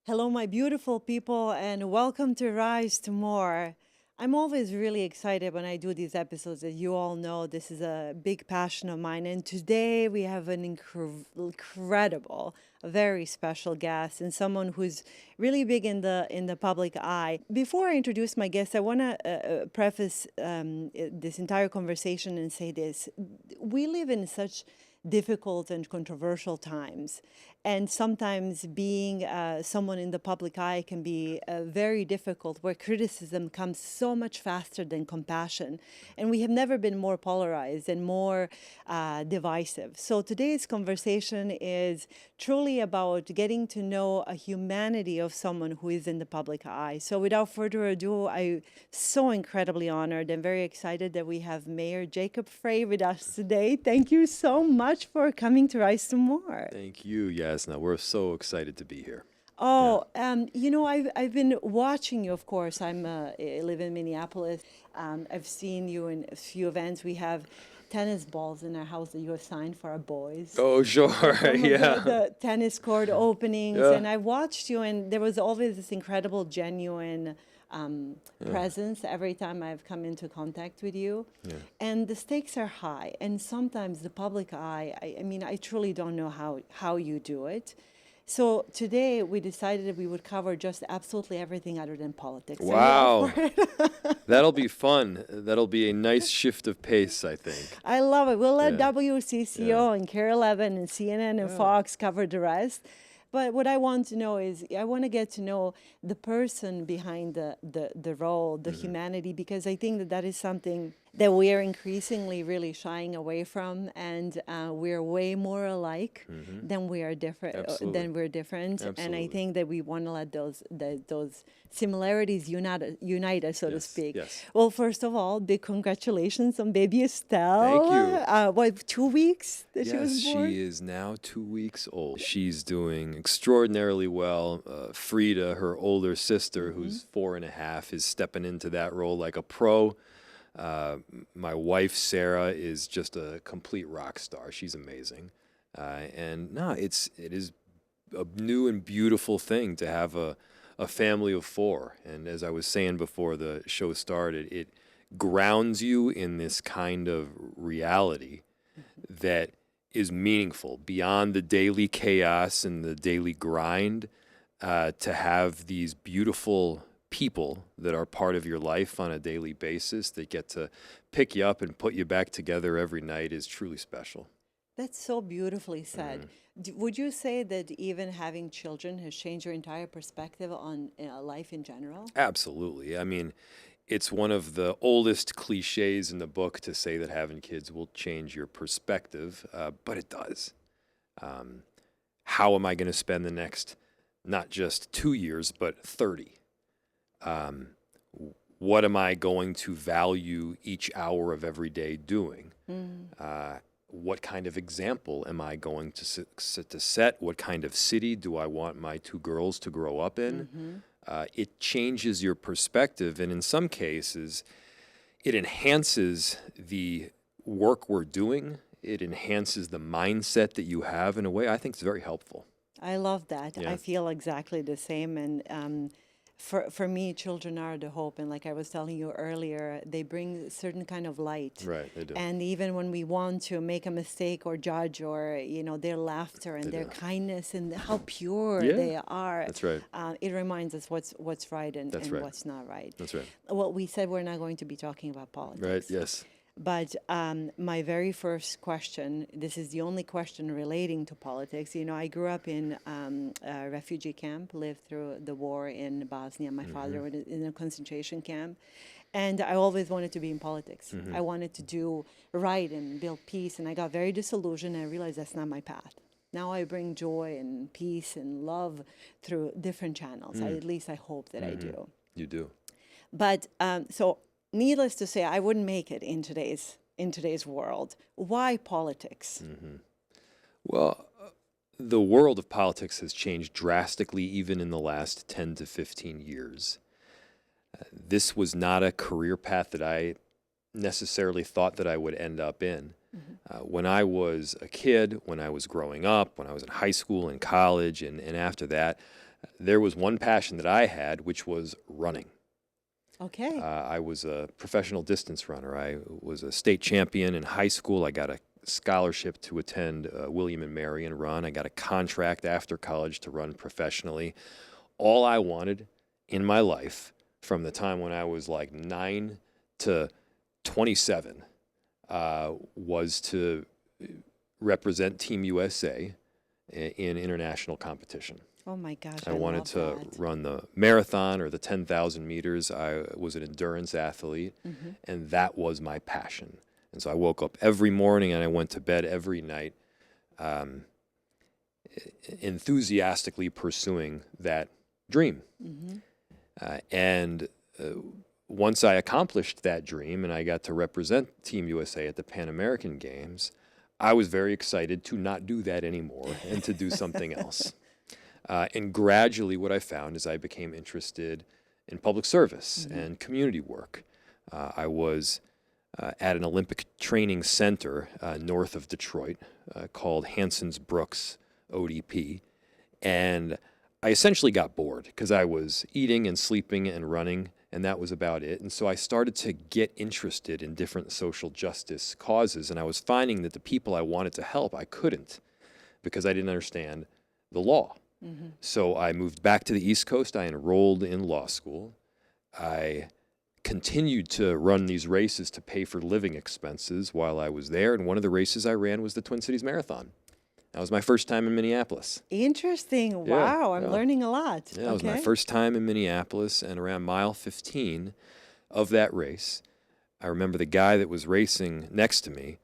Hello, my beautiful people, and welcome to Rise to More. I'm always really excited when I do these episodes. As you all know, this is a big passion of mine. And today we have an incredible, a very special guest and someone who's really big in the public eye. Before I introduce my guest, I want to preface this entire conversation and say this: we live in such difficult and controversial times. And sometimes being someone in the public eye can be very difficult, where criticism comes so much faster than compassion. And we have never been more polarized and more divisive. So today's conversation is truly about getting to know a humanity of someone who is in the public eye. So without further ado, I'm so incredibly honored and very excited that we have Mayor Jacob Frey with us today. Thank you so much for coming to Rise to More. Thank you, Jasna. We're so excited to be here. I've been watching you. Of course, I live in Minneapolis. I've seen you in a few events. We have tennis balls in our house that you assigned for our boys. Oh, sure. Yeah. The tennis court openings, Yeah. and I watched you, and there was always this incredible, genuine presence every time I've come into contact with you. Yeah. And the stakes are high, and sometimes the public eye, I truly don't know how you do it. So today we decided that we would cover just absolutely everything other than politics. Are you Wow. up for it? That'll be fun. That'll be a nice shift of pace, I think. I love it. We'll let Yeah. WCCO and Care 11 and CNN and Fox cover the rest. But what I want to know is, I want to get to know the person behind the role, the humanity, because I think that is something that we are increasingly really shying away from, and we're way more alike than we are different. Absolutely. Than we're different, and I Absolutely. think that we want to let those similarities unite us, so to Yes, speak. yes. Well, first of all, big congratulations on baby Estelle. Thank you. 2 weeks that she was Yes, born? she is now 2 weeks old. She's doing extraordinarily well. Frida, her older sister, who's 4.5, is stepping into that role like a pro. My wife, Sarah, is just a complete rock star. She's amazing. It is a new and beautiful thing to have a family of four. And as I was saying before the show started, it grounds you in this kind of reality that is meaningful beyond the daily chaos and the daily grind, to have these beautiful people that are part of your life on a daily basis that get to pick you up and put you back together every night is truly special. That's so beautifully said. Would you say that even having children has changed your entire perspective on life in general? Absolutely. I mean, it's one of the oldest cliches in the book to say that having kids will change your perspective, but it does. How am I going to spend the next, not just 2 years, but 30? What am I going to value each hour of every day doing? What kind of example am I going to set? What kind of city do I want my two girls to grow up in? It changes your perspective, and in some cases, it enhances the work we're doing. It enhances the mindset that you have in a way I think is very helpful. I love that. Yeah. I feel exactly the same. And for me, children are the hope. And like I was telling you earlier, they bring a certain kind of light. Right, they do. And even when we want to make a mistake or judge, or their laughter and their kindness and how pure Yeah, they are, that's right. It reminds us what's right and That's right. what's not right. That's right. Well, we said we're not going to be talking about politics. Right, yes. But my very first question, this is the only question relating to politics. I grew up in a refugee camp, lived through the war in Bosnia. My father was in a concentration camp. And I always wanted to be in politics. I wanted to do right and build peace. And I got very disillusioned. And I realized that's not my path. Now I bring joy and peace and love through different channels. At least I hope that I do. You do. But so needless to say, I wouldn't make it in today's world. Why politics? Well, the world of politics has changed drastically even in the last 10 to 15 years. This was not a career path that I necessarily thought that I would end up in. When I was a kid, when I was growing up, when I was in high school and college, and after that, There was one passion that I had, which was running. Okay. I was a professional distance runner. I was a state champion in high school. I got a scholarship to attend William and Mary and run. I got a contract after college to run professionally. All I wanted in my life from the time when I was like 9 to 27 was to represent Team USA in international competition. Oh my gosh, I I wanted love to that. run the marathon or the 10,000 meters. I was an endurance athlete, and that was my passion. And so I woke up every morning and I went to bed every night enthusiastically pursuing that dream. And once I accomplished that dream and I got to represent Team USA at the Pan American Games, I was very excited to not do that anymore and to do something else. And gradually what I found is I became interested in public service and community work. I was at an Olympic training center north of Detroit called Hanson's Brooks ODP. And I essentially got bored because I was eating and sleeping and running, and that was about it. And so I started to get interested in different social justice causes, and I was finding that the people I wanted to help, I couldn't because I didn't understand the law. So I moved back to the East Coast. I enrolled in law school. I continued to run these races to pay for living expenses while I was there. And one of the races I ran was the Twin Cities Marathon. That was my first time in Minneapolis. Interesting. Wow, I'm learning a lot. Yeah, it was my first time in Minneapolis, and around mile 15 of that race, I remember the guy that was racing next to me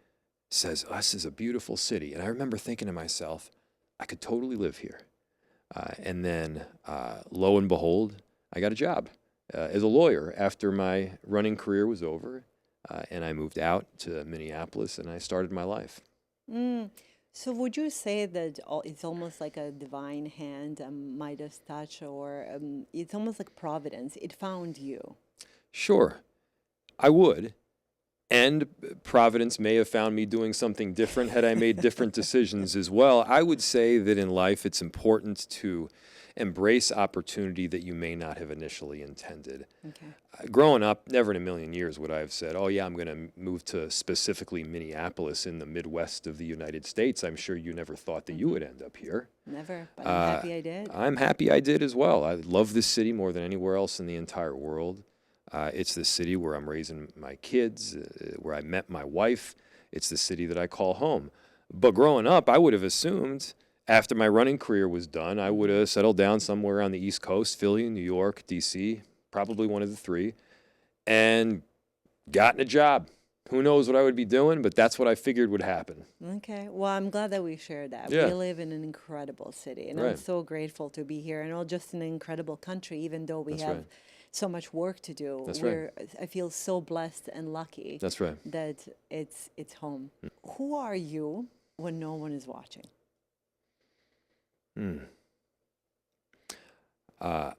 says, "Oh, this is a beautiful city." And I remember thinking to myself, I could totally live here. And then, lo and behold, I got a job as a lawyer after my running career was over. And I moved out to Minneapolis and I started my life. So would you say that it's almost like a divine hand, a Midas touch, or it's almost like providence? It found you. Sure, I would. And Providence may have found me doing something different had I made different decisions as well. I would say that in life it's important to embrace opportunity that you may not have initially intended. Okay. Growing up, never in a million years would I have said, oh yeah, I'm going to move to specifically Minneapolis in the Midwest of the United States. I'm sure you never thought that you would end up here. Never, but I'm happy I did. I'm happy I did as well. I love this city more than anywhere else in the entire world. It's the city where I'm raising my kids, where I met my wife. It's the city that I call home. But growing up, I would have assumed after my running career was done, I would have settled down somewhere on the East Coast, Philly, New York, D.C., probably one of the three, and gotten a job. Who knows what I would be doing, but that's what I figured would happen. Okay. Well, I'm glad that we shared that. Yeah. We live in an incredible city, and I'm so grateful to be here, and not just an incredible country, even though we have so much work to do. I feel so blessed and lucky. That's right. That it's home. Who are you when no one is watching? I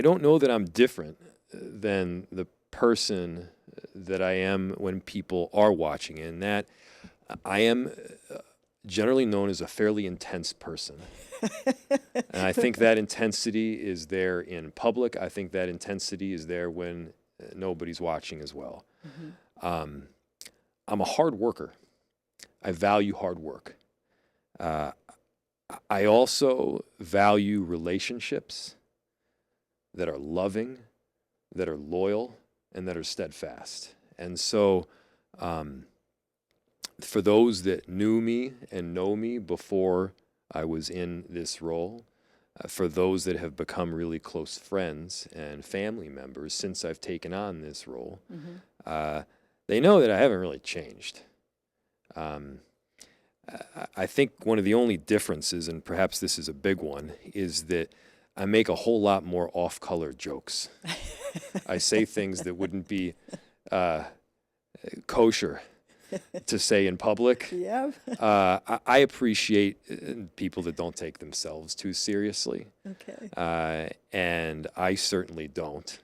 don't know that I'm different than the person that I am when people are watching, and that I am generally known as a fairly intense person. And I think that intensity is there in public. I think that intensity is there when nobody's watching as well. I'm a hard worker. I value hard work. I also value relationships that are loving, that are loyal, and that are steadfast. And so for those that knew me and know me before I was in this role, for those that have become really close friends and family members since I've taken on this role, they know that I haven't really changed. I think one of the only differences, and perhaps this is a big one, is that I make a whole lot more off-color jokes. I say things that wouldn't be kosher to say in public. Yeah. I appreciate people that don't take themselves too seriously. Okay. And I certainly don't,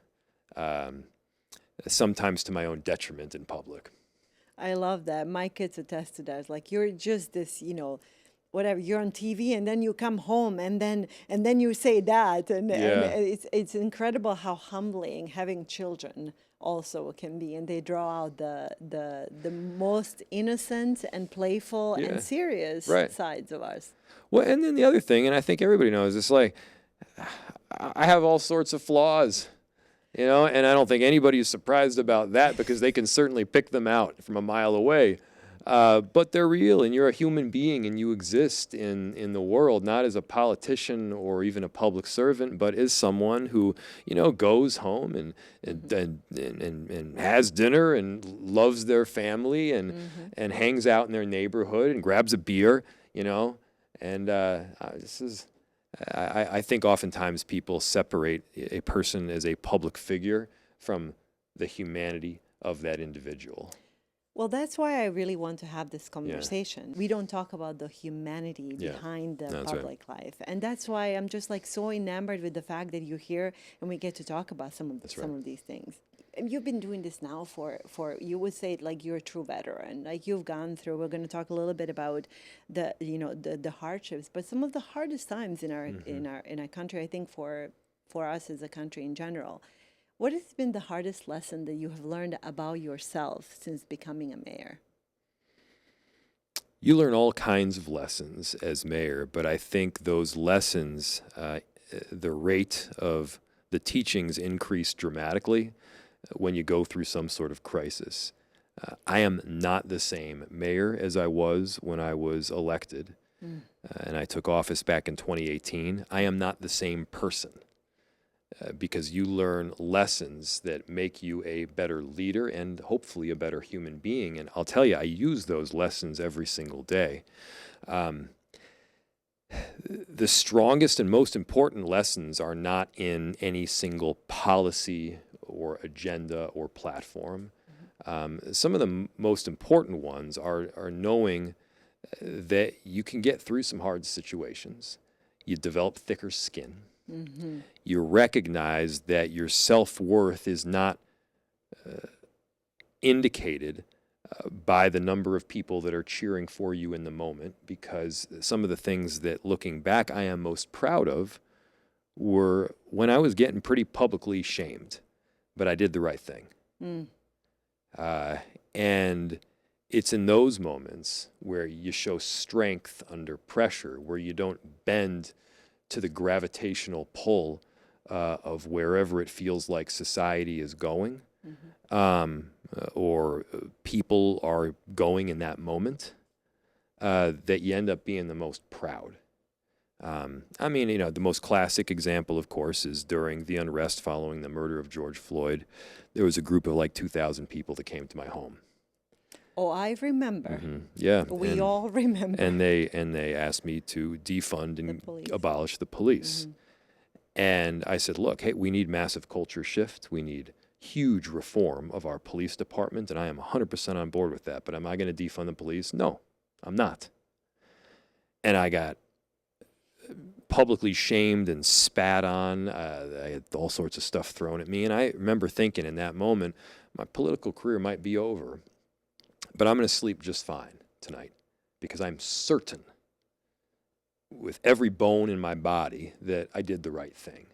sometimes to my own detriment in public. I love that. My kids attest to that. Like, you're just this, whatever, you're on TV and then you come home and then you say that, and Yeah. it's incredible how humbling having children also can be, and they draw out the most innocent and playful and Yeah. serious Right. sides of us. Well, and then the other thing, and I think everybody knows, it's like I have all sorts of flaws, you know, and I don't think anybody is surprised about that because they can certainly pick them out from a mile away. But they're real, and you're a human being, and you exist in the world, not as a politician or even a public servant, but as someone who, you know, goes home and has dinner and loves their family and hangs out in their neighborhood and grabs a beer, you know. And I think oftentimes people separate a person as a public figure from the humanity of that individual. Well, that's why I really want to have this Yeah. conversation. We don't talk about the humanity Yeah. behind the That's right. public life. And that's why I'm just like so enamored with the fact that you're here and we get to talk about some That's of right. these things. And you've been doing this now for you would say like you're a true veteran. Like you've gone through, we're going to talk a little bit about the hardships, but some of the hardest times in our in our country, I think for us as a country in general. What has been the hardest lesson that you have learned about yourself since becoming a mayor? You learn all kinds of lessons as mayor, but I think those lessons, the rate of the teachings increase dramatically when you go through some sort of crisis. I am not the same mayor as I was when I was elected, and I took office back in 2018. I am not the same person. Because you learn lessons that make you a better leader and hopefully a better human being. And I'll tell you, I use those lessons every single day. The strongest and most important lessons are not in any single policy or agenda or platform. Some of the most important ones are knowing that you can get through some hard situations. You develop thicker skin. You recognize that your self-worth is not indicated by the number of people that are cheering for you in the moment, because some of the things that, looking back, I am most proud of were when I was getting pretty publicly shamed, but I did the right thing. And it's in those moments where you show strength under pressure, where you don't bend to the gravitational pull of wherever it feels like society is going, or people are going in that moment, that you end up being the most proud. I mean, you know, the most classic example, of course, is during the unrest following the murder of George Floyd. There was a group of like 2,000 people that came to my home. Oh, I remember. Yeah, We all remember. and they asked me to defund and police. abolish the police. And I said, look, hey, we need massive culture shift. We need huge reform of our police department, and I am 100% on board with that. But am I going to defund the police? No, I'm not. And I got publicly shamed and spat on. I had all sorts of stuff thrown at me. And I remember thinking in that moment, my political career might be over, but I'm going to sleep just fine tonight because I'm certain with every bone in my body that I did the right thing.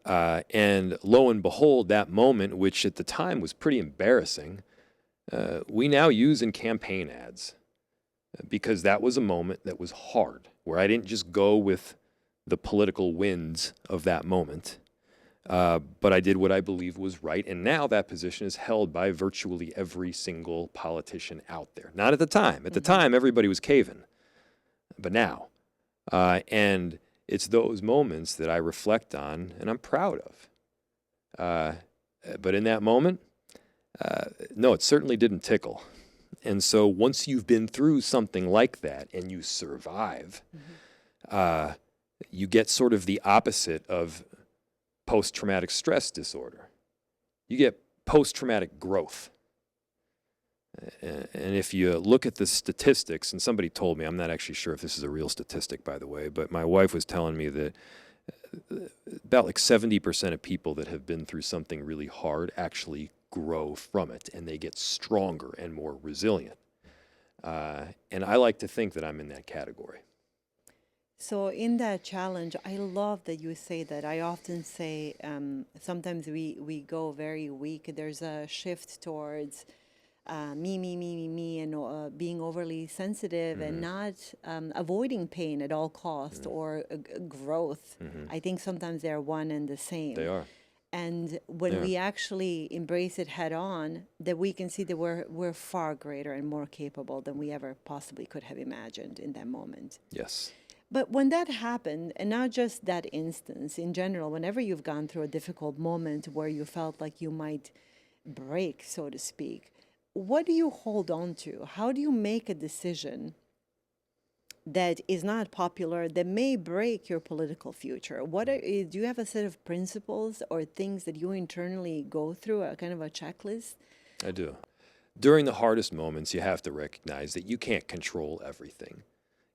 And lo and behold, that moment, which at the time was pretty embarrassing, we now use in campaign ads, because that was a moment that was hard, where I didn't just go with the political winds of that moment, but I did what I believe was right. And now that position is held by virtually every single politician out there. Not at the time. At the time, everybody was caving. But now. And it's those moments that I reflect on and I'm proud of. But in that moment, no, it certainly didn't tickle. And so once you've been through something like that and you survive, you get sort of the opposite of post-traumatic stress disorder. You get post-traumatic growth. And if you look at the statistics, and somebody told me, I'm not actually sure if this is a real statistic, by the way, but my wife was telling me that about like 70% of people that have been through something really hard actually grow from it, and they get stronger and more resilient. And I like to think that I'm in that category. So in that challenge, I love that you say that. I often say sometimes we go very weak. There's a shift towards me, and being overly sensitive and not avoiding pain at all cost or growth. I think sometimes they're one and the same. They are. And when we actually embrace it head on, that we can see that we're far greater and more capable than we ever possibly could have imagined in that moment. Yes. But when that happened, and not just that instance, in general, whenever you've gone through a difficult moment where you felt like you might break, so to speak, what do you hold on to? How do you make a decision that is not popular, that may break your political future? Do you have a set of principles or things that you internally go through, a kind of a checklist? I do. During the hardest moments, you have to recognize that you can't control everything.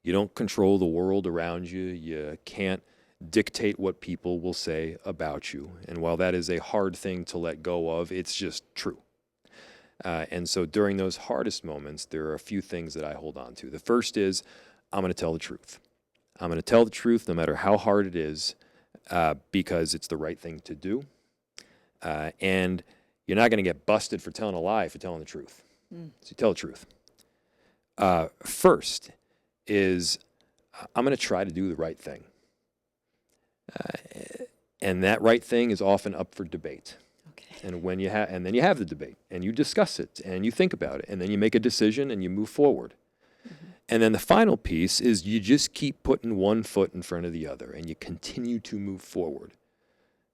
You don't control the world around you. You can't dictate what people will say about you. And while that is a hard thing to let go of, it's just true. And so during those hardest moments, there are a few things that I hold on to. The first is, I'm going to tell the truth. I'm going to tell the truth no matter how hard it is, because it's the right thing to do. And you're not going to get busted for telling a lie for telling the truth. So you tell the truth. First is, I'm going to try to do the right thing. And that right thing is often up for debate. Okay. And when and then you have the debate and you discuss it and you think about it and then you make a decision and you move forward. And then the final piece is you just keep putting one foot in front of the other and you continue to move forward.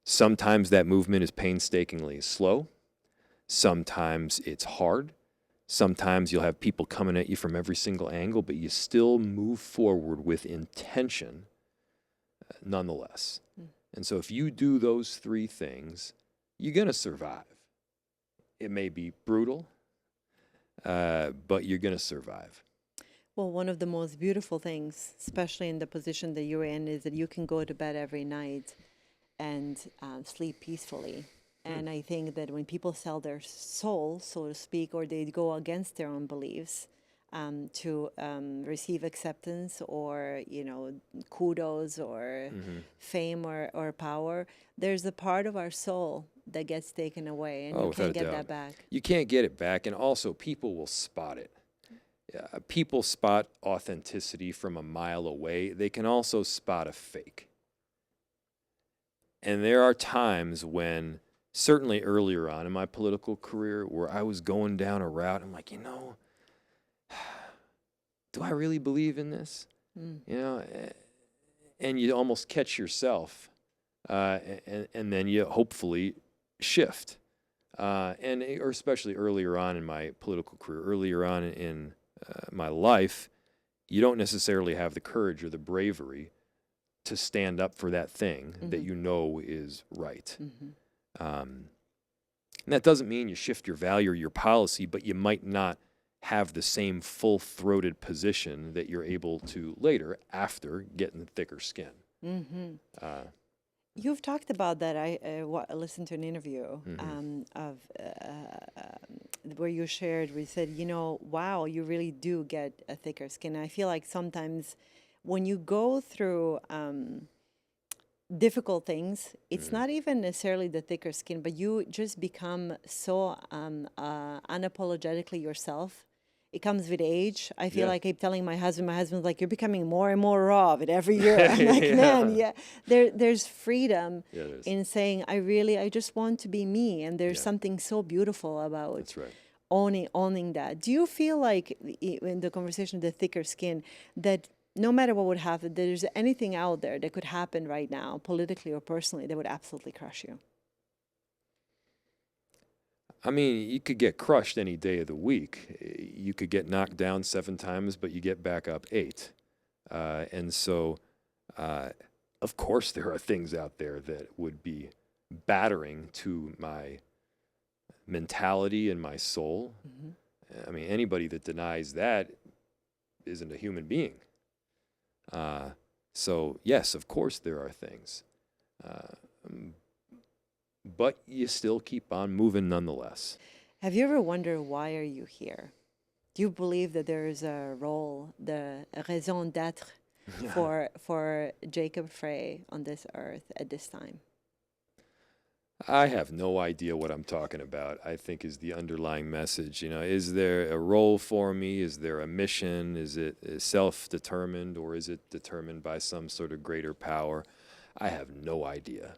Sometimes that movement is painstakingly slow. Sometimes it's hard. Sometimes you'll have people coming at you from every single angle, but you still move forward with intention nonetheless. And so if you do those three things, you're going to survive. It may be brutal, but you're going to survive. Well, one of the most beautiful things, especially in the position that you're in, is that you can go to bed every night and sleep peacefully. And I think that when people sell their soul, so to speak, or they go against their own beliefs to receive acceptance or, kudos or fame or power, there's a part of our soul that gets taken away and you can't get that back. You can't get it back. And also people will spot it. People spot authenticity from a mile away. They can also spot a fake. And there are times when, certainly earlier on in my political career, where I was going down a route, I'm like, do I really believe in this? And you almost catch yourself, and then you hopefully shift. Or especially earlier on in my political career, earlier on in my life, you don't necessarily have the courage or the bravery to stand up for that thing that you know is right. And that doesn't mean you shift your value or your policy, but you might not have the same full-throated position that you're able to later after getting thicker skin. You've talked about that. I listened to an interview of where you shared, where you said, wow, you really do get a thicker skin. And I feel like sometimes when you go through difficult things, it's not even necessarily the thicker skin, but you just become so unapologetically yourself. It comes with age. I feel like I keep telling my husband's like, you're becoming more and more raw of it every year. I'm like, man, there's freedom in saying, I just want to be me. And there's something so beautiful about owning that. Do you feel like in the conversation of the thicker skin that no matter what would happen, there's anything out there that could happen right now, politically or personally, that would absolutely crush you? I mean, you could get crushed any day of the week. You could get knocked down 7 times, but you get back up 8. And so, of course, there are things out there that would be battering to my mentality and my soul. I mean, anybody that denies that isn't a human being. So, yes, of course, there are things. But you still keep on moving nonetheless. Have you ever wondered, why are you here? Do you believe that there is a role, the raison d'être for Jacob Frey on this earth at this time? I have no idea what I'm talking about, I think is the underlying message. Is there a role for me? Is there a mission? Is it self-determined, or is it determined by some sort of greater power? I have no idea.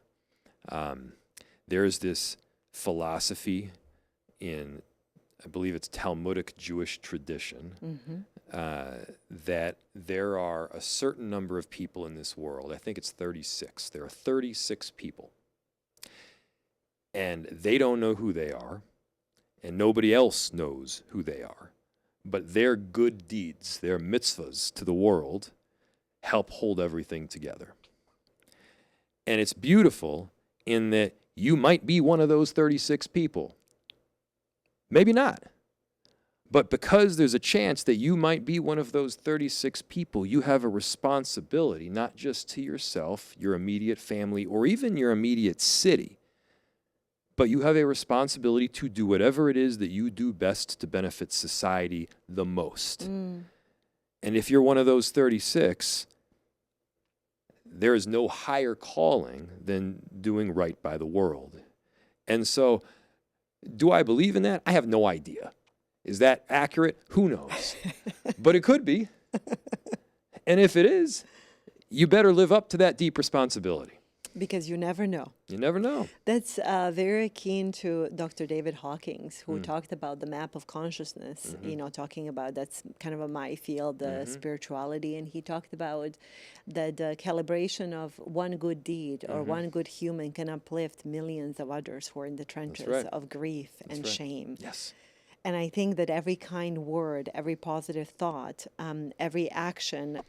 There's this philosophy in, I believe it's Talmudic Jewish tradition, that there are a certain number of people in this world. I think it's 36. There are 36 people. And they don't know who they are, and nobody else knows who they are. But their good deeds, their mitzvahs to the world, help hold everything together. And it's beautiful in that you might be one of those 36 people. Maybe not. But because there's a chance that you might be one of those 36 people, you have a responsibility, not just to yourself, your immediate family, or even your immediate city, but you have a responsibility to do whatever it is that you do best to benefit society the most. And if you're one of those 36, there is no higher calling than doing right by the world. And so, do I believe in that? I have no idea. Is that accurate? Who knows? But it could be. And if it is, you better live up to that deep responsibility. Because you never know. You never know. That's very keen to Dr. David Hawkings, who talked about the map of consciousness, talking about, that's kind of my field, spirituality. And he talked about that the calibration of one good deed or one good human can uplift millions of others who are in the trenches of grief and shame. Yes. And I think that every kind word, every positive thought, every action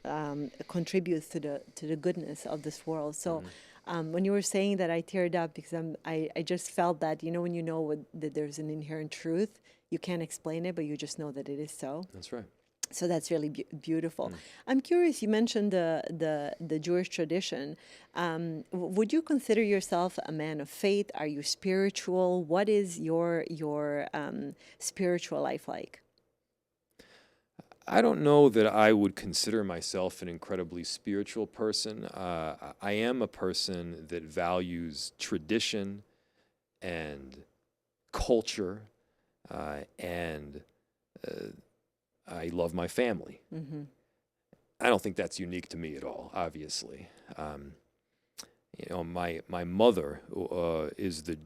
contributes to the goodness of this world. So when you were saying that, I teared up because I just felt that, when you know that there's an inherent truth, you can't explain it, but you just know that it is so. That's right. So that's really beautiful. I'm curious, you mentioned the Jewish tradition. Would you consider yourself a man of faith? Are you spiritual? What is your spiritual life like? I don't know that I would consider myself an incredibly spiritual person. I am a person that values tradition and culture, and I love my family. I don't think that's unique to me at all, obviously. My mother is the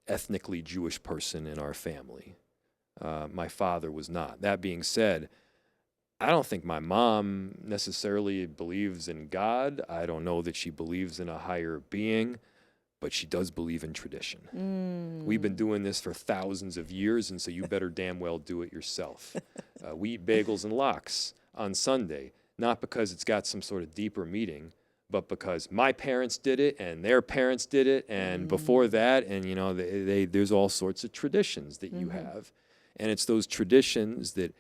ethnically Jewish person in our family. My father was not. That being said, I don't think my mom necessarily believes in God. I don't know that she believes in a higher being, but she does believe in tradition. We've been doing this for thousands of years, and so you better damn well do it yourself. We eat bagels and lox on Sunday, not because it's got some sort of deeper meaning, but because my parents did it, and their parents did it, and before that, and there's all sorts of traditions that you have. And it's those traditions that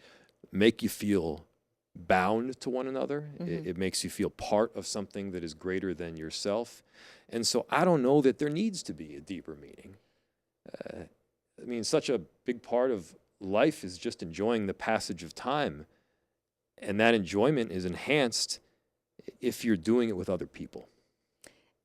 make you feel bound to one another. It makes you feel part of something that is greater than yourself. And so I don't know that there needs to be a deeper meaning. Such a big part of life is just enjoying the passage of time. And that enjoyment is enhanced if you're doing it with other people.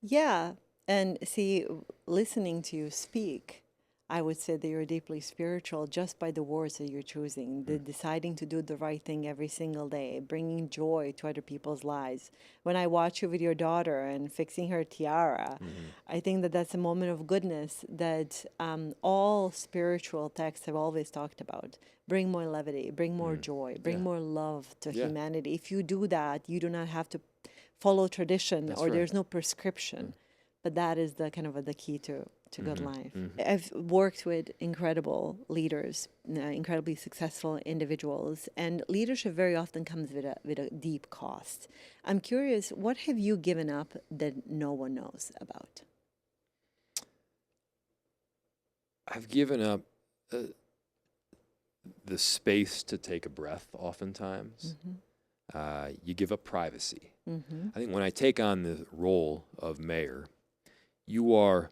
Yeah. And see, listening to you speak, I would say that you're deeply spiritual just by the words that you're choosing, the deciding to do the right thing every single day, bringing joy to other people's lives. When I watch you with your daughter and fixing her tiara, I think that that's a moment of goodness that all spiritual texts have always talked about. Bring more levity, bring more joy, bring more love to humanity. If you do that, you do not have to follow tradition, or there's no prescription. But that is the kind of the key to good life. I've worked with incredible leaders, incredibly successful individuals, and leadership very often comes with a deep cost. I'm curious, what have you given up that no one knows about? I've given up the space to take a breath oftentimes. You give up privacy. I think when I take on the role of mayor, you are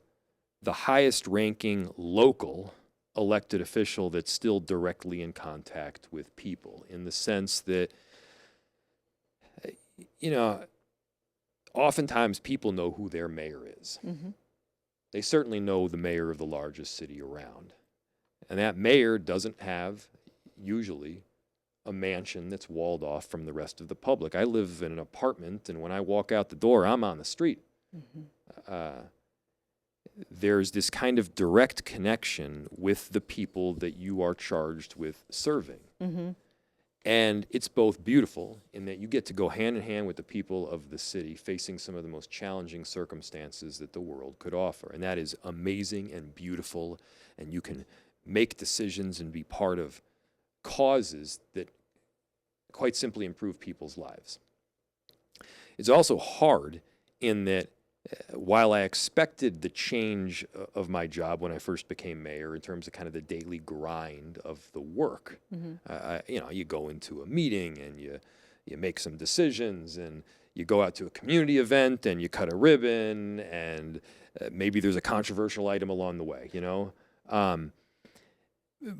the highest ranking local elected official that's still directly in contact with people, in the sense that, you know, oftentimes people know who their mayor is. Mm-hmm. They certainly know the mayor of the largest city around. And that mayor doesn't have, usually, a mansion that's walled off from the rest of the public. I live in an apartment, and when I walk out the door, I'm on the street. Mm-hmm. There's this kind of direct connection with the people that you are charged with serving. Mm-hmm. And it's both beautiful in that you get to go hand in hand with the people of the city facing some of the most challenging circumstances that the world could offer. And that is amazing and beautiful. And you can make decisions and be part of causes that quite simply improve people's lives. It's also hard in that while I expected the change of my job when I first became mayor in terms of kind of the daily grind of the work, you go into a meeting and you make some decisions, and you go out to a community event and you cut a ribbon, and maybe there's a controversial item along the way,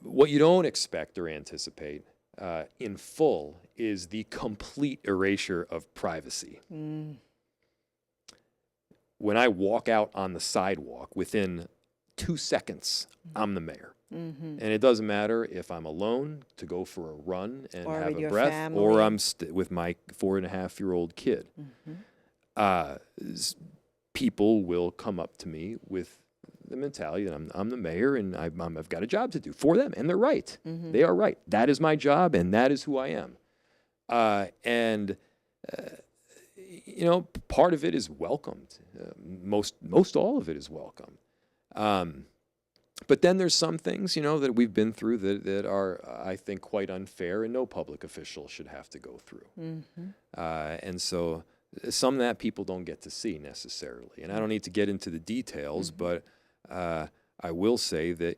what you don't expect or anticipate in full is the complete erasure of privacy. When I walk out on the sidewalk, within 2 seconds, I'm the mayor. Mm-hmm. And it doesn't matter if I'm alone to go for a run and or have with a breath, family. or I'm with my 4.5-year-old kid. Mm-hmm. People will come up to me with the mentality that I'm the mayor and I've got a job to do for them. And they're right. Mm-hmm. They are right. That is my job, and that is who I am. Part of it is welcomed. Most all of it is welcomed. But then there's some things, that we've been through that are, I think, quite unfair, and no public official should have to go through. Mm-hmm. And so some of that people don't get to see necessarily. And I don't need to get into the details, mm-hmm. but I will say that,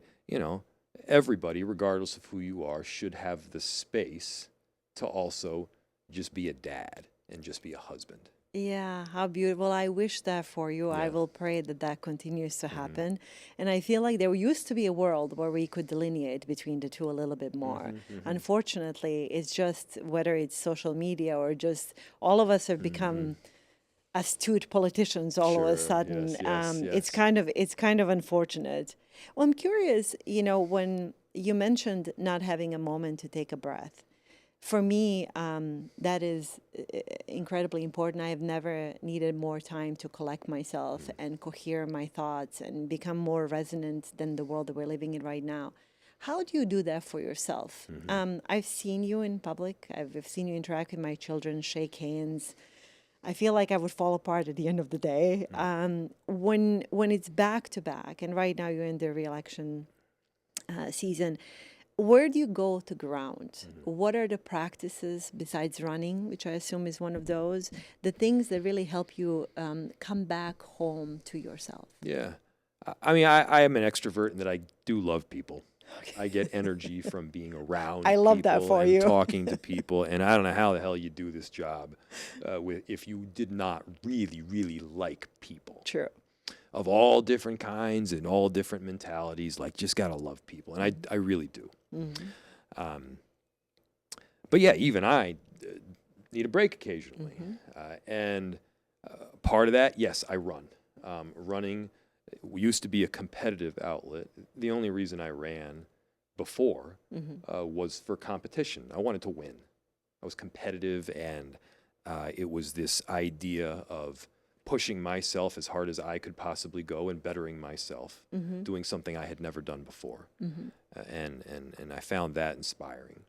everybody, regardless of who you are, should have the space to also just be a dad and just be a husband. Yeah, how beautiful. I wish that for you. Yeah. I will pray that continues to happen. Mm-hmm. And I feel like there used to be a world where we could delineate between the two a little bit more. Mm-hmm, mm-hmm. Unfortunately, it's just, whether it's social media or just all of us have become astute politicians all of a sudden. Yes. It's kind of unfortunate. Well, I'm curious, when you mentioned not having a moment to take a breath. For me, that is incredibly important. I have never needed more time to collect myself and cohere my thoughts and become more resonant than the world that we're living in right now. How do you do that for yourself? Mm-hmm. I've seen you in public. I've seen you interact with my children, shake hands. I feel like I would fall apart at the end of the day. When it's back to back, and right now you're in the re-election season, where do you go to ground? Mm-hmm. What are the practices besides running, which I assume is one of those, the things that really help you come back home to yourself? Yeah. I mean, I am an extrovert in that I do love people. Okay. I get energy from being around I love that for and you. talking to people. And I don't know how the hell you do this job if you did not really, really like people. True. Of all different kinds and all different mentalities, just gotta love people, and I really do. Mm-hmm. But yeah, even I need a break occasionally, and part of that, yes, I run. Running used to be a competitive outlet. The only reason I ran before was for competition. I wanted to win. I was competitive, and it was this idea of pushing myself as hard as I could possibly go and bettering myself, doing something I had never done before. And I found that inspiring.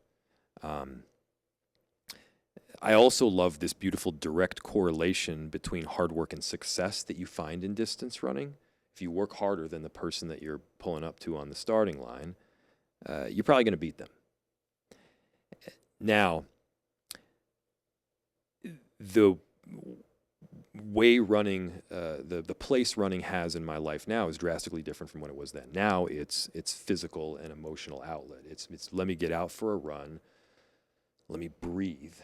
I also love this beautiful direct correlation between hard work and success that you find in distance running. If you work harder than the person that you're pulling up to on the starting line, you're probably going to beat them. Now, the way running, the place running has in my life now is drastically different from what it was then. Now it's physical and emotional outlet. It's let me get out for a run, let me breathe.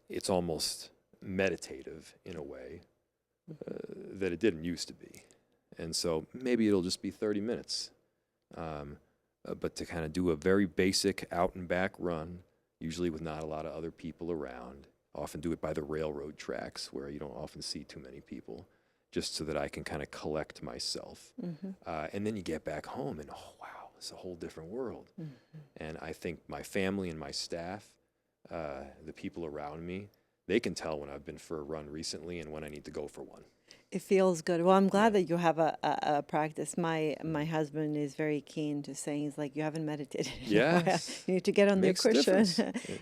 It's almost meditative in a way that it didn't used to be. And so maybe it'll just be 30 minutes But to kind of do a very basic out and back run, usually with not a lot of other people around. Often do it by the railroad tracks where you don't often see too many people, just so that I can kind of collect myself. And then you get back home and, oh, wow, it's a whole different world. And I think my family and my staff, the people around me, they can tell when I've been for a run recently and when I need to go for one. It feels good. Well, I'm glad that you have a practice. My husband is very keen to saying, he's like, you haven't meditated in a while. Yes. You need to get on the Makes a cushion. difference.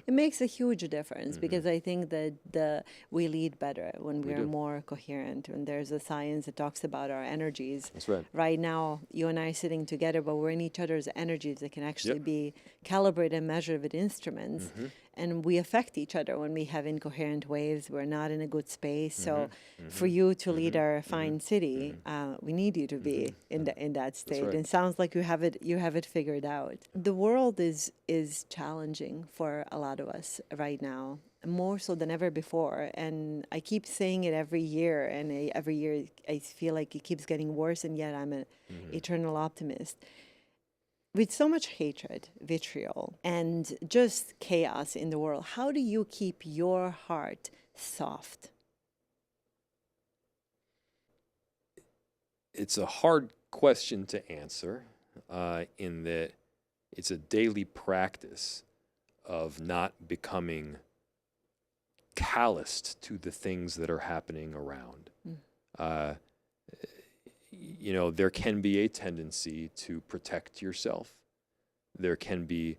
It makes a huge difference because I think that we lead better when we are do. more coherent. And there's a science that talks about our energies. That's right. Right now, you and I are sitting together, but we're in each other's energies that can actually be calibrated and measured with instruments. And we affect each other when we have incoherent waves. We're not in a good space. So for you to lead our fine city, we need you to be in that state. right. And it sounds like you have it figured out. The world is challenging for a lot of us right now, more so than ever before. And I keep saying it every year, and every year I feel like it keeps getting worse, and yet I'm an eternal optimist. With so much hatred, vitriol, and just chaos in the world, how do you keep your heart soft? It's a hard question to answer, in that it's a daily practice of not becoming calloused to the things that are happening around. There can be a tendency to protect yourself. There can be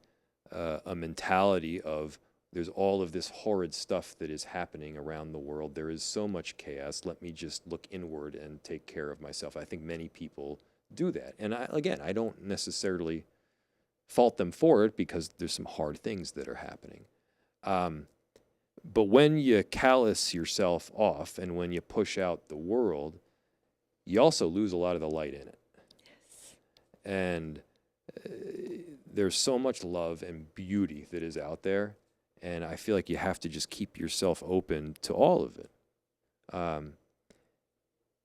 a mentality of, there's all of this horrid stuff that is happening around the world. There is so much chaos. Let me just look inward and take care of myself. I think many people do that. And I don't necessarily fault them for it, because there's some hard things that are happening. But when you callous yourself off and when you push out the world, you also lose a lot of the light in it. Yes. And there's so much love and beauty that is out there. And I feel like you have to just keep yourself open to all of it.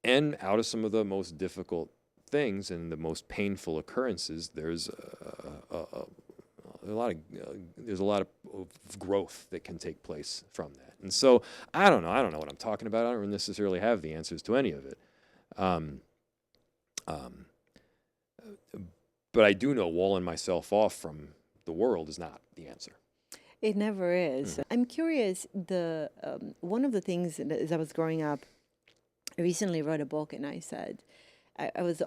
And out of some of the most difficult things and the most painful occurrences, there's a lot of growth that can take place from that. And so I don't know what I'm talking about. I don't necessarily have the answers to any of it. But I do know walling myself off from the world is not the answer. It never is. I'm curious, one of the things that as I was growing up, I recently wrote a book, and I said, I was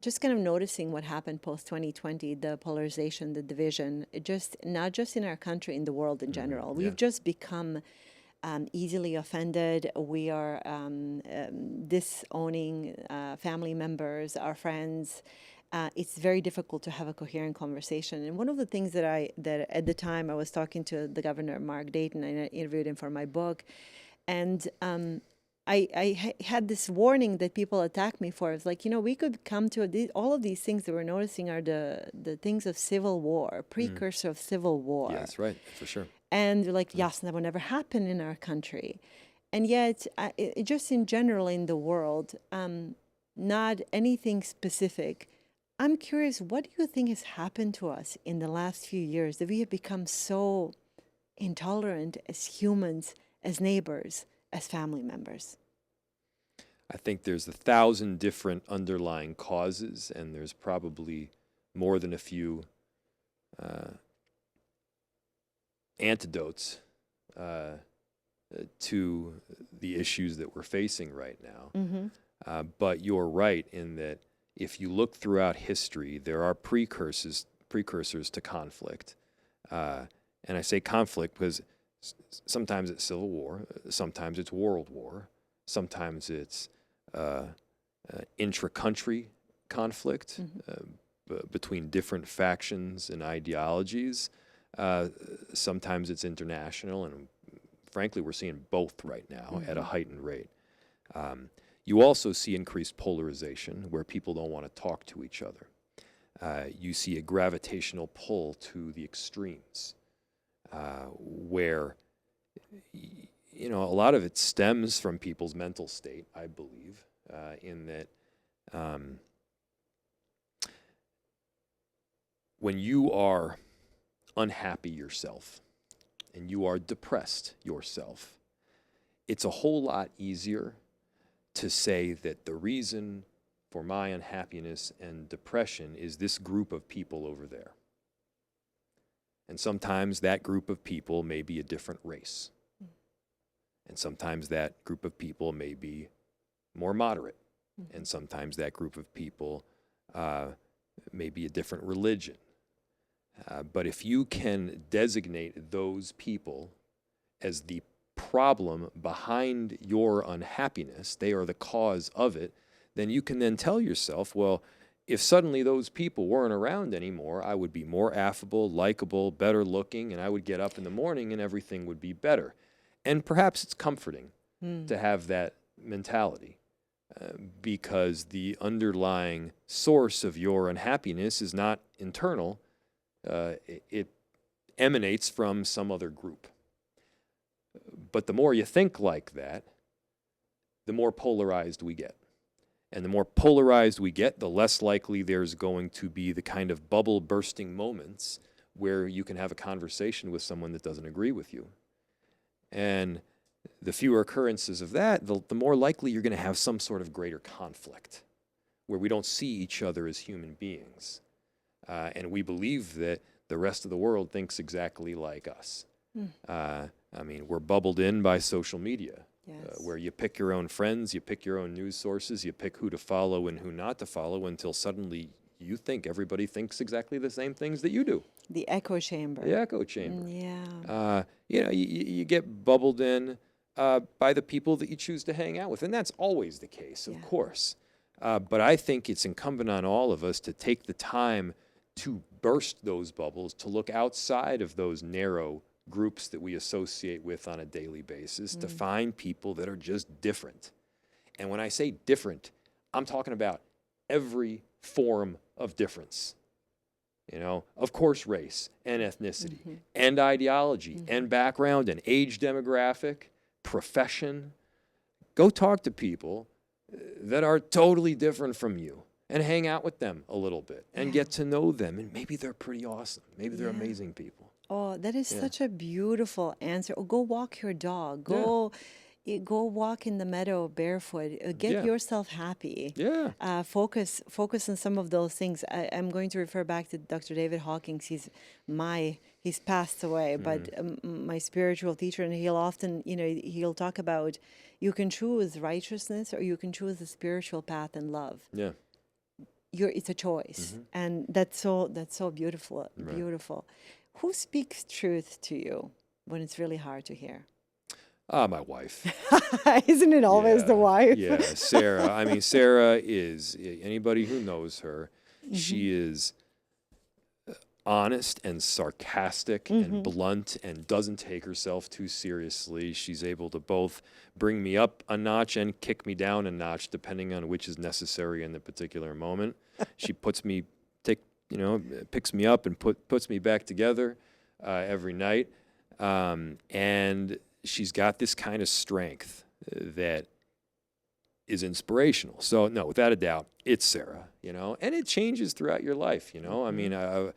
just kind of noticing what happened post-2020, the polarization, the division, not just in our country, in the world in general. We've just become easily offended. We are disowning family members, our friends. It's very difficult to have a coherent conversation. And one of the things that at the time I was talking to the governor, Mark Dayton, and I interviewed him for my book. And I had this warning that people attack me for. It's like, we could come to all of these things that we're noticing are the things of civil war, precursor of civil war. Yeah, that's right, for sure. And you're like, Jasna, that would never happen in our country. And yet, just in general in the world, not anything specific. I'm curious, what do you think has happened to us in the last few years that we have become so intolerant as humans, as neighbors, as family members? I think there's 1,000 different underlying causes, and there's probably more than a few antidotes to the issues that we're facing right now. But you're right in that if you look throughout history, there are precursors to conflict. And I say conflict because sometimes it's civil war, sometimes it's world war, sometimes it's intra-country conflict between different factions and ideologies. Sometimes it's international, and frankly, we're seeing both right now at a heightened rate. You also see increased polarization where people don't want to talk to each other. You see a gravitational pull to the extremes where, a lot of it stems from people's mental state, I believe, in that when you are unhappy yourself and you are depressed yourself, it's a whole lot easier to say that the reason for my unhappiness and depression is this group of people over there. And sometimes that group of people may be a different race. And sometimes that group of people may be more moderate. And sometimes that group of people may be a different religion. But if you can designate those people as the problem behind your unhappiness, they are the cause of it, then you can then tell yourself, well, if suddenly those people weren't around anymore, I would be more affable, likable, better looking, and I would get up in the morning and everything would be better. And perhaps it's comforting to have that mentality because the underlying source of your unhappiness is not internal. It emanates from some other group. But the more you think like that, the more polarized we get. And the more polarized we get, the less likely there's going to be the kind of bubble bursting moments where you can have a conversation with someone that doesn't agree with you. And the fewer occurrences of that, the more likely you're going to have some sort of greater conflict where we don't see each other as human beings. And we believe that the rest of the world thinks exactly like us. I mean, we're bubbled in by social media, where you pick your own friends, you pick your own news sources, you pick who to follow and who not to follow until suddenly you think everybody thinks exactly the same things that you do. The echo chamber. The echo chamber. Yeah. You get bubbled in by the people that you choose to hang out with. And that's always the case, of course. But I think it's incumbent on all of us to take the time to burst those bubbles, to look outside of those narrow groups that we associate with on a daily basis, to find people that are just different. And when I say different, I'm talking about every form of difference. You know, of course, race and ethnicity and ideology and background and age demographic, profession. Go talk to people that are totally different from you and hang out with them a little bit and get to know them. And maybe they're pretty awesome. Maybe they're amazing people. Oh, that is such a beautiful answer. Oh, go walk your dog. Go walk in the meadow barefoot. Get yourself happy. Focus on some of those things. I'm going to refer back to Dr. David Hawkins. He's passed away, but my spiritual teacher, and he'll often, he'll talk about you can choose righteousness or you can choose the spiritual path and love. Yeah. It's a choice, and that's so beautiful. Right. Beautiful. Who speaks truth to you when it's really hard to hear? My wife. Isn't it always the wife? Yeah, Sarah. I mean, Sarah is, anybody who knows her, she is honest and sarcastic and blunt and doesn't take herself too seriously. She's able to both bring me up a notch and kick me down a notch, depending on which is necessary in the particular moment. She picks me up and puts me back together every night. And she's got this kind of strength that is inspirational. So, no, without a doubt, it's Sarah, and it changes throughout your life, I mean,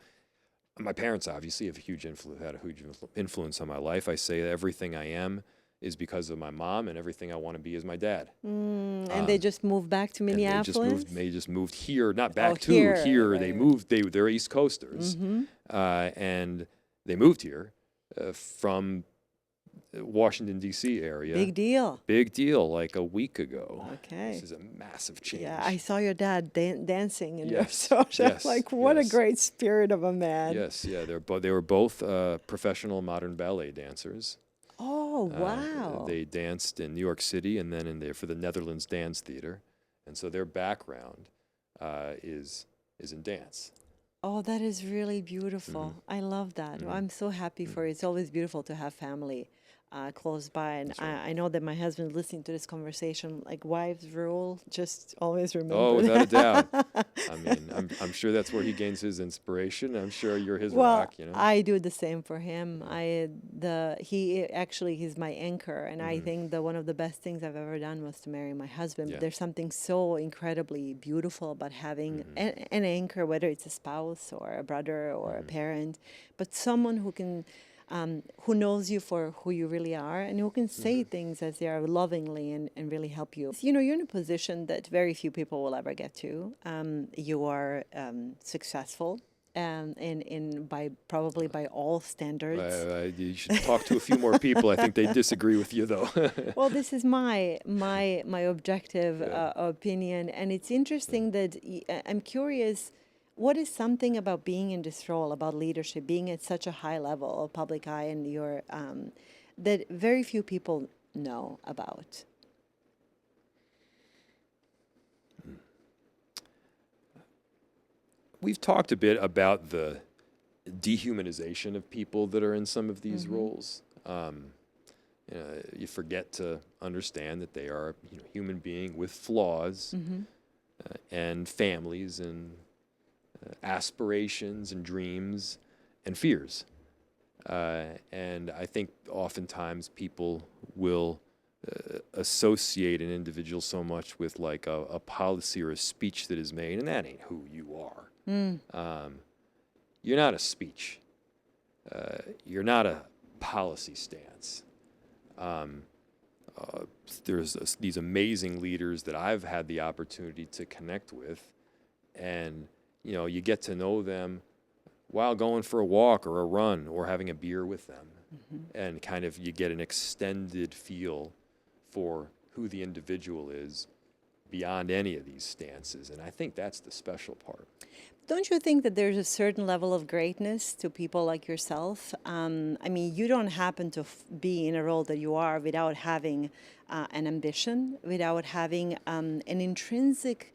my parents obviously have had a huge influence on my life. I say that everything I am is because of my mom, and everything I want to be is my dad. And they just moved back to Minneapolis? They just moved here, not back here. Here. Right, they moved, they're East Coasters. And they moved here from Washington, D.C. area. Big deal. Big deal, like a week ago. Okay. This is a massive change. Yeah, I saw your dad dancing in Yes. social. Yes. Like, what a great spirit of a man. Yes, yeah. They were both professional modern ballet dancers. Oh, wow. They danced in New York City and then for the Netherlands Dance Theater. And so their background is in dance. Oh, that is really beautiful. I love that. I'm so happy for you. It's always beautiful to have family close by. And That's right. I know that my husband listening to this conversation, like wives rule, just always remember Oh, without a doubt. that. I mean, I'm sure that's where he gains his inspiration. I'm sure you're his Well, rock, you know? I do the same for him. He's my anchor, and I think that one of the best things I've ever done was to marry my husband. Yeah. But there's something so incredibly beautiful about having an anchor, whether it's a spouse or a brother or a parent, but someone who can, who knows you for who you really are, and who can say things as they are lovingly and really help you. You know, you're in a position that very few people will ever get to. You are successful. In by probably by all standards. You should talk to a few more people. I think they disagree with you, though. Well, this is my objective opinion, and it's interesting that I'm curious. What is something about being in this role, about leadership, being at such a high level of public eye, and your that very few people know about? We've talked a bit about the dehumanization of people that are in some of these roles. You forget to understand that they are, human being with flaws and families and aspirations and dreams and fears. And I think oftentimes people will associate an individual so much with like a policy or a speech that is made, and that ain't who you are. You're not a speech. You're not a policy stance. There's these amazing leaders that I've had the opportunity to connect with, and you get to know them while going for a walk or a run or having a beer with them, and kind of you get an extended feel for who the individual is beyond any of these stances, and I think that's the special part. Don't you think that there's a certain level of greatness to people like yourself? I mean, you don't happen to be in a role that you are without having an ambition, without having an intrinsic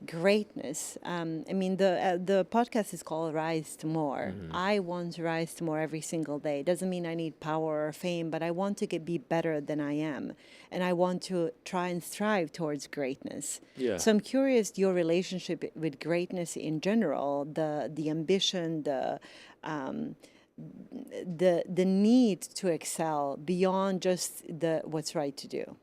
greatness. I mean, the podcast is called Rise to More. I want to rise to more every single day. It doesn't mean I need power or fame, but I want to be better than I am. And I want to try and strive towards greatness. Yeah. So I'm curious, your relationship with greatness in general, the ambition, the need to excel beyond just what's right to do.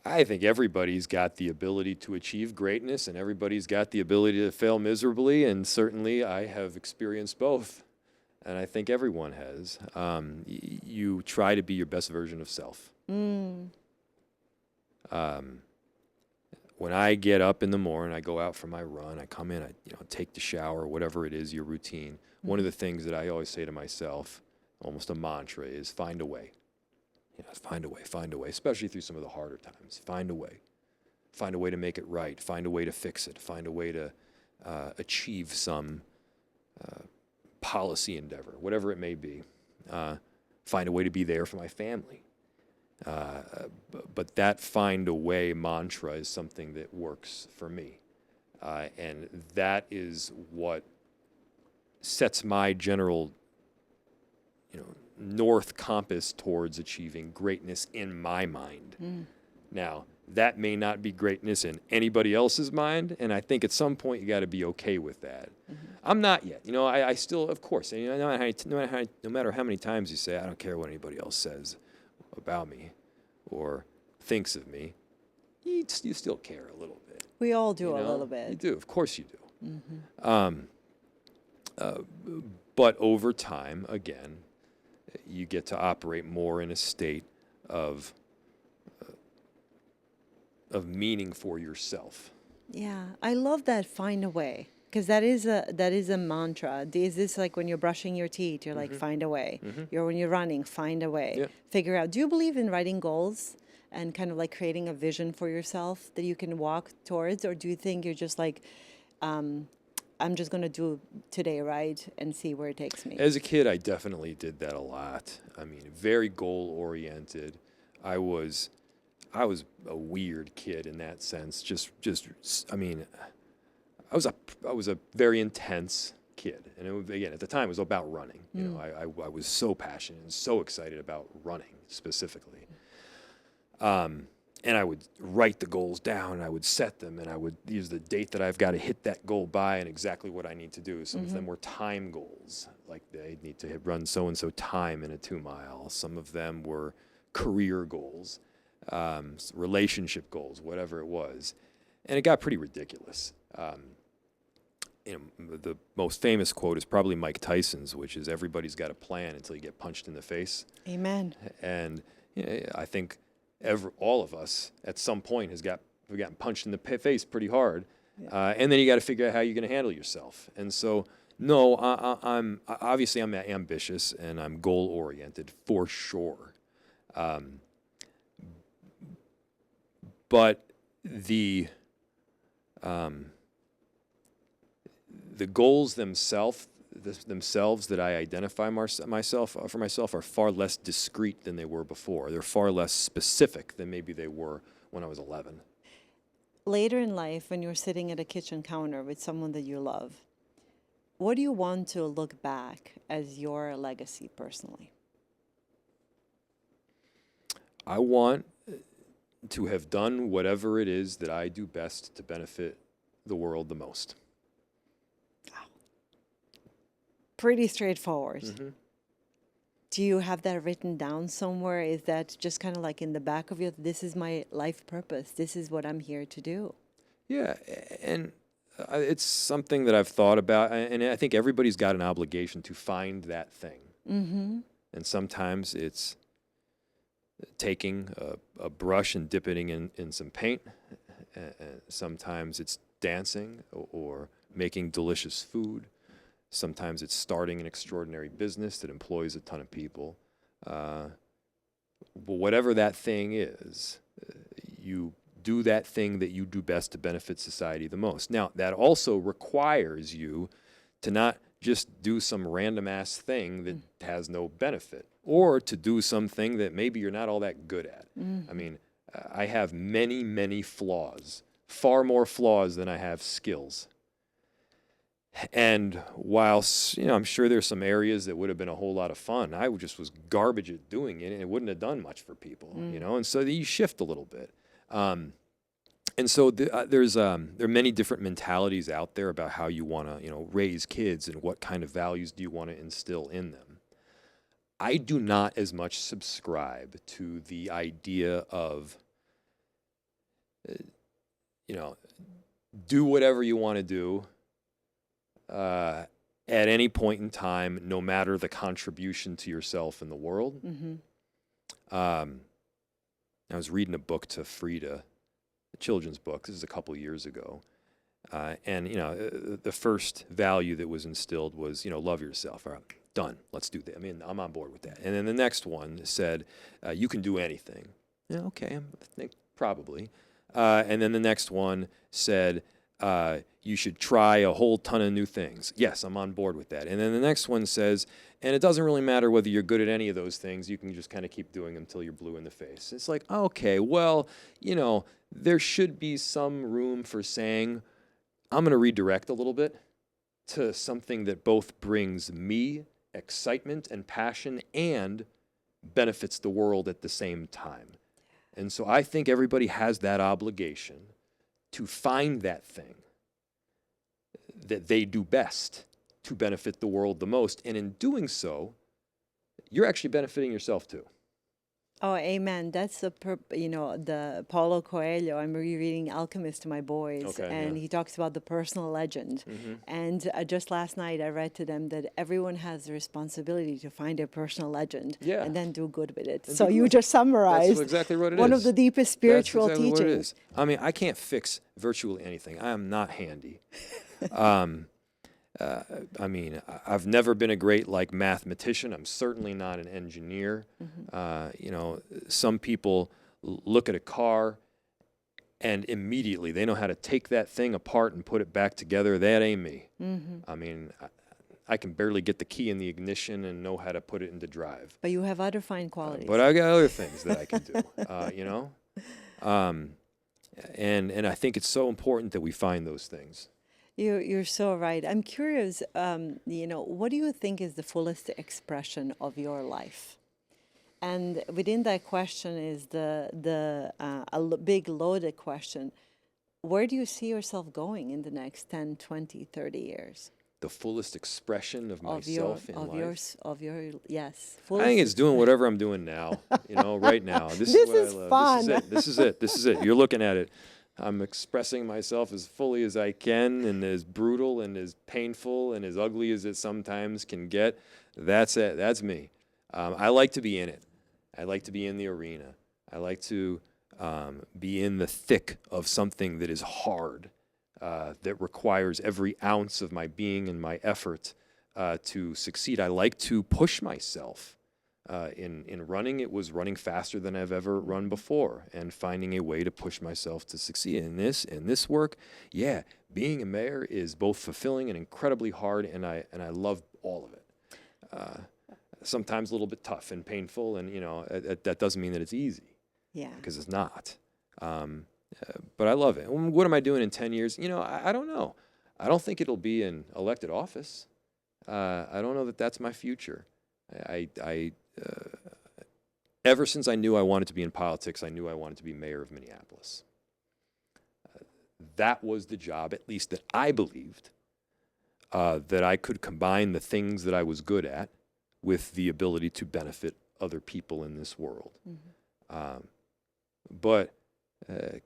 I think everybody's got the ability to achieve greatness, and everybody's got the ability to fail miserably, and certainly I have experienced both, and I think everyone has. You try to be your best version of self. When I get up in the morning, I go out for my run, I come in, I take the shower, whatever it is, your routine. One of the things that I always say to myself, almost a mantra, is find a way. Find a way, especially through some of the harder times. Find a way to make it right. Find a way to fix it. Find a way to achieve some policy endeavor, whatever it may be. Find a way to be there for my family. But that find a way mantra is something that works for me. And that is what sets my general, north compass towards achieving greatness in my mind. Now, that may not be greatness in anybody else's mind, and I think at some point you got to be okay with that. I'm not yet. I still, of course, no matter how many times you say, I don't care what anybody else says about me or thinks of me, you still care a little bit. We all do a little bit. You do, of course you do. But over time, again, you get to operate more in a state of meaning for yourself. Yeah, I love that. Find a way, because that is a mantra. Is this like when you're brushing your teeth? You're like, find a way. When you're running, find a way. Yeah. Figure out. Do you believe in writing goals and kind of like creating a vision for yourself that you can walk towards, or do you think you're just like, I'm just going to do today right and see where it takes me? As a kid, I definitely did that a lot. I mean, very goal-oriented. I was a weird kid in that sense. I was a very intense kid. And again, at the time, it was about running. You know, I was so passionate and so excited about running specifically. And I would write the goals down, and I would set them, and I would use the date that I've got to hit that goal by and exactly what I need to do. Some of them were time goals, like they need to run so-and-so time in a 2 mile. Some of them were career goals, relationship goals, whatever it was. And it got pretty ridiculous. You know, the most famous quote is probably Mike Tyson's, which is everybody's got a plan until you get punched in the face. Amen. And you know, I think all of us at some point we've gotten punched in the face pretty hard. Yeah. And then you got to figure out how you're going to handle yourself. And so, no, I'm obviously I'm ambitious and I'm goal oriented for sure. But the goals themselves that I identify myself are far less discrete than they were before. They're far less specific than maybe they were when I was 11. Later in life, when you're sitting at a kitchen counter with someone that you love, what do you want to look back as your legacy personally? I want to have done whatever it is that I do best to benefit the world the most. Pretty straightforward. Do you have that written down somewhere? Is that just kind of like in the back of you? This is my life purpose. This is what I'm here to do. Yeah, and it's something that I've thought about, and I think everybody's got an obligation to find that thing. And sometimes it's taking a brush and dipping it in some paint. Sometimes it's dancing or making delicious food. Sometimes it's starting an extraordinary business that employs a ton of people. But whatever that thing is, you do that thing that you do best to benefit society the most. Now, that also requires you to not just do some random ass thing that has no benefit, or to do something that maybe you're not all that good at. I mean, I have many, many flaws, far more flaws than I have skills. And whilst, you know, I'm sure there's some areas that would have been a whole lot of fun, I just was garbage at doing it, and it wouldn't have done much for people, you know. And so you shift a little bit. And so there are many different mentalities out there about how you want to, you know, raise kids and what kind of values do you want to instill in them. I do not as much subscribe to the idea of, you know, do whatever you want to do. At any point in time, no matter the contribution to yourself in the world. I was reading a book to Frida, a children's book. This is a couple years ago. And, you know, the first value that was instilled was, you know, love yourself. All right, done. Let's do that. I mean, I'm on board with that. And then the next one said, you can do anything. Yeah, okay, I think probably. And then the next one said, you should try a whole ton of new things. Yes, I'm on board with that. And then the next one says, and it doesn't really matter whether you're good at any of those things. You can just kind of keep doing them until you're blue in the face. It's like, okay, well, you know, there should be some room for saying, I'm going to redirect a little bit to something that both brings me excitement and passion and benefits the world at the same time. And so I think everybody has that obligation to find that thing that they do best to benefit the world the most. And in doing so, you're actually benefiting yourself too. Oh, amen. That's the Paulo Coelho. I'm rereading Alchemist to my boys, and he talks about the personal legend. And just last night, I read to them that everyone has the responsibility to find their personal legend and then do good with it. So you just summarized That's exactly what it is. One of the deepest spiritual That's exactly teachings. What it is. I mean, I can't fix virtually anything. I am not handy. I mean, I've never been a great mathematician. I'm certainly not an engineer. You know, some people look at a car and immediately they know how to take that thing apart and put it back together. That ain't me. I mean, I can barely get the key in the ignition and know how to put it into drive. But you have other fine qualities. But I got other things that I can do, you know? And I think it's so important that we find those things. You're so right. I'm curious, what do you think is the fullest expression of your life? And within that question is big loaded question. Where do you see yourself going in the next 10, 20, 30 years? The fullest expression of Of your, myself in of life. yours, of your, yes. I think it's doing whatever I'm doing now, right now. This is what I is love. fun. This is it. This is it. You're looking at it. I'm expressing myself as fully as I can, and as brutal and as painful and as ugly as it sometimes can get. That's it. That's me. I like to be in it. I like to be in the arena. I like to be in the thick of something that is hard, that requires every ounce of my being and my effort to succeed. I like to push myself. In running, it was running faster than I've ever run before, and finding a way to push myself to succeed. In this work, yeah, being a mayor is both fulfilling and incredibly hard, and I love all of it. Sometimes a little bit tough and painful, and that doesn't mean that it's easy. Yeah, because it's not. But I love it. What am I doing in 10 years? I don't know. I don't think it'll be in elected office. I don't know that that's my future. Ever since I knew I wanted to be in politics, I knew I wanted to be mayor of Minneapolis. That was the job, at least that I believed, that I could combine the things that I was good at with the ability to benefit other people in this world. Mm-hmm. But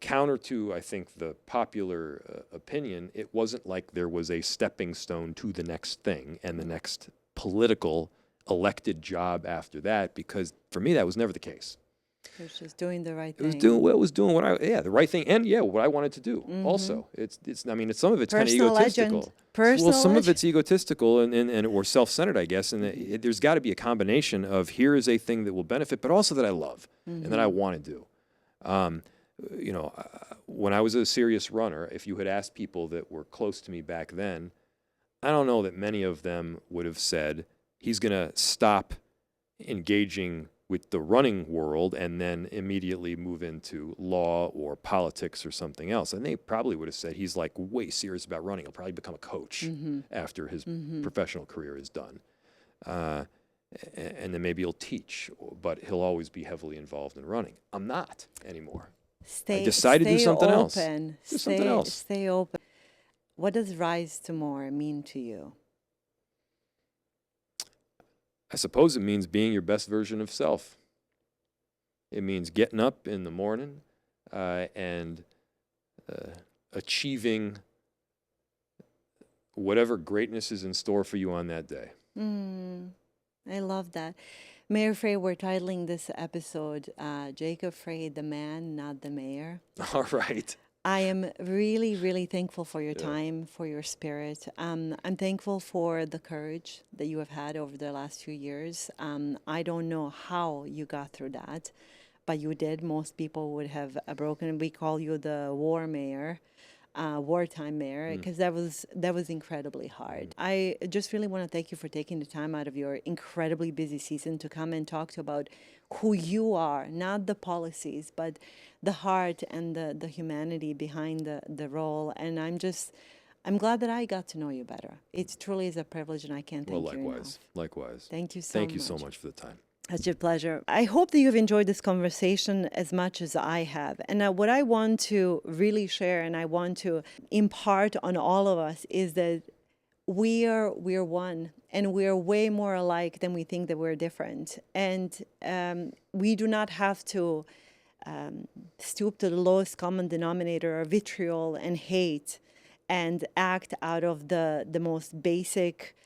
counter to, I think, the popular opinion, it wasn't like there was a stepping stone to the next thing and the next political elected job after that, because for me that was never the case. It was just doing the right thing. It was doing the right thing, and what I wanted to do. Mm-hmm. Also, it's some of it's kind of egotistical. Some of it's egotistical and or self-centered, I guess. And there's got to be a combination of here is a thing that will benefit, but also that I love and that I want to do. When I was a serious runner, if you had asked people that were close to me back then, I don't know that many of them would have said he's going to stop engaging with the running world and then immediately move into law or politics or something else. And they probably would have said he's like way serious about running. He'll probably become a coach after his professional career is done. And then maybe he'll teach, but he'll always be heavily involved in running. I'm not anymore. I decided to do something else. Do something else. Stay open. What does rise to more mean to you? I suppose it means being your best version of self. It means getting up in the morning and achieving whatever greatness is in store for you on that day. I love that. Mayor Frey, we're titling this episode, Jacob Frey, the man, not the mayor. All right. I am really, really thankful for your time, for your spirit. I'm thankful for the courage that you have had over the last few years. I don't know how you got through that, but you did. Most people would have broken. We call you the war mayor, wartime mayor, because that was incredibly hard. I just really want to thank you for taking the time out of your incredibly busy season to come and talk about who you are, not the policies, but the heart and the humanity behind the role. And I'm glad that I got to know you better. It truly is a privilege, and I can't thank you enough. Likewise. Thank you so much. Thank you so much for the time. It's your pleasure. I hope that you've enjoyed this conversation as much as I have. And what I want to really share and I want to impart on all of us is that we're one, and we're way more alike than we think that we're different. And we do not have to stoop to the lowest common denominator or vitriol and hate and act out of the most basic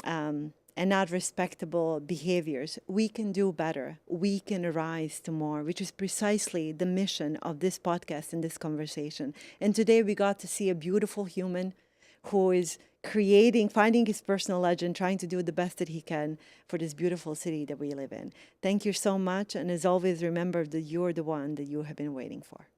and not respectable behaviors. We can do better. We can rise to more, which is precisely the mission of this podcast and this conversation. And today we got to see a beautiful human who is finding his personal legend, trying to do the best that he can for this beautiful city that we live in. Thank you so much. And as always, remember that you're the one that you have been waiting for.